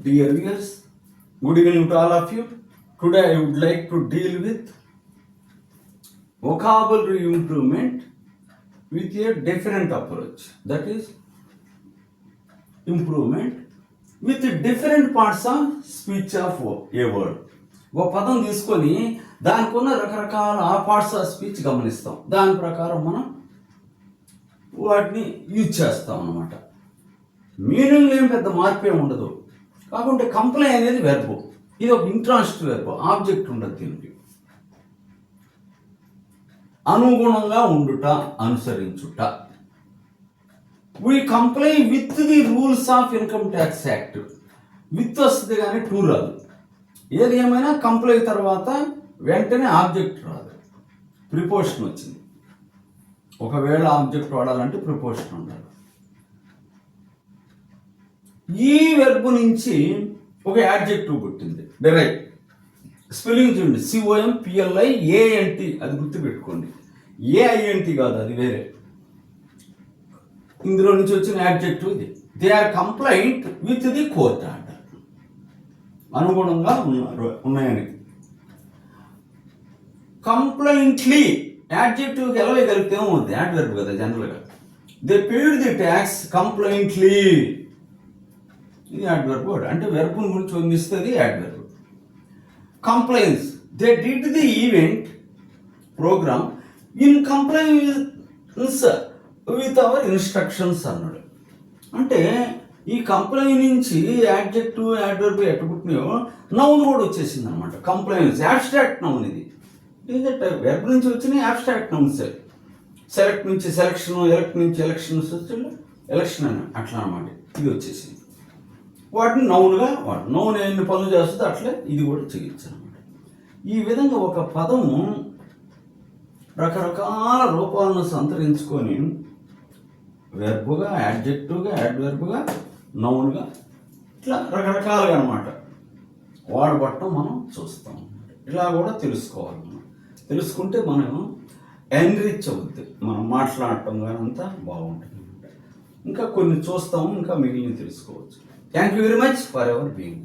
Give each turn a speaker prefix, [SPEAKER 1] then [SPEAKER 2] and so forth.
[SPEAKER 1] Dear viewers, good evening to all of you. Today I would like to deal with vocabulary improvement with a different approach. That is improvement with different parts of speech of a word. ఒక పదం తీసుకొని దానికి ఉన్న రకరకాల ఆ parts of speech గమనిస్తాం. దాని ప్రకారం మనం వాటిని యూజ్ చేస్తాం అన్నమాట. మీనింగ్ ఏం పెద్ద మార్పు ఏమి ఉండదు. కాకుంటే కంప్లై అనేది వెర్బ్. ఇది ఒక ఇంట్రాన్సిటివ్ వెర్బ్. ఆబ్జెక్ట్ ఉండదు దీనికి. అనుగుణంగా ఉండుట, అనుసరించుట. We comply with the rules of income tax act. With వస్తుంది కానీ టూ రాదు. ఏది ఏమైనా కంప్లై తర్వాత వెంటనే ఆబ్జెక్ట్ రాదు, ప్రిపోజిషన్ వచ్చింది. ఒకవేళ ఆబ్జెక్ట్ వాడాలంటే ప్రిపోజిషన్ ఉండాలి. ఈ వెర్బ్ నుంచి ఒక యాడ్జెక్టివ్ పుట్టింది. డైరెక్ట్ స్పెల్లింగ్ చూడండి, COMPLIANT. అది గుర్తుపెట్టుకోండి. AINT కాదు, అది వేరే. ఇందులో నుంచి వచ్చిన యాడ్జెక్టివ్ ఇది. They are compliant with the court order. అనుగుణంగా ఉన్నాయని. కంప్లైంట్లీ యాడ్జెక్టివ్కి ఎలా వేయగలిగితే ఏమవుతుంది? యాడ్వర్బ్ కదా జనరల్గా. They paid the tax compliantly. ఇది యాడ్వర్బ్ వర్డ్. అంటే వెర్బ్ గురించి వందిస్తుంది adverb. Compliance, they did the event program in compliance with our instructions అన్నాడు. అంటే ఈ కంప్లై నుంచి యాడ్జెక్టివ్ యాడ్వర్బ్ ఎట్టు పుట్టినాయో నౌన్ కూడా వచ్చేసింది అనమాట. Compliance abstract noun. ఇది వెర్బ్ నుంచి వచ్చిన యాబ్స్ట్రాక్ట్ నౌన్స్. సెలెక్ట్ నుంచి సెలక్షన్, ఎలక్ట్ నుంచి ఎలక్షన్స్ వచ్చి ఎలక్షన్ అని అట్లా అనమాట. ఇది వచ్చేసింది. వాటిని నౌన్గా వాడు. నౌన్ ఎన్ని పనులు చేస్తుందో అట్లే ఇది కూడా చేయొచ్చు అనమాట. ఈ విధంగా ఒక పదము రకరకాల రూపాలను సంతరించుకొని వెర్బుగా, యాడ్జెక్టివ్గా, యాడ్వర్బ్గా, నౌన్గా ఇట్లా రకరకాలుగా అనమాట వాడబట్టం మనం చూస్తాం. ఇలా కూడా తెలుసుకోవాలి. మనం తెలుసుకుంటే మనం ఎన్రిచ్ అవుద్ది. మనం మాట్లాడటం కానీ అంతా బాగుంటుంది. ఇంకా కొన్ని చూస్తాము, ఇంకా మిగిలిన తెలుసుకోవచ్చు. Thank you very much for ever being.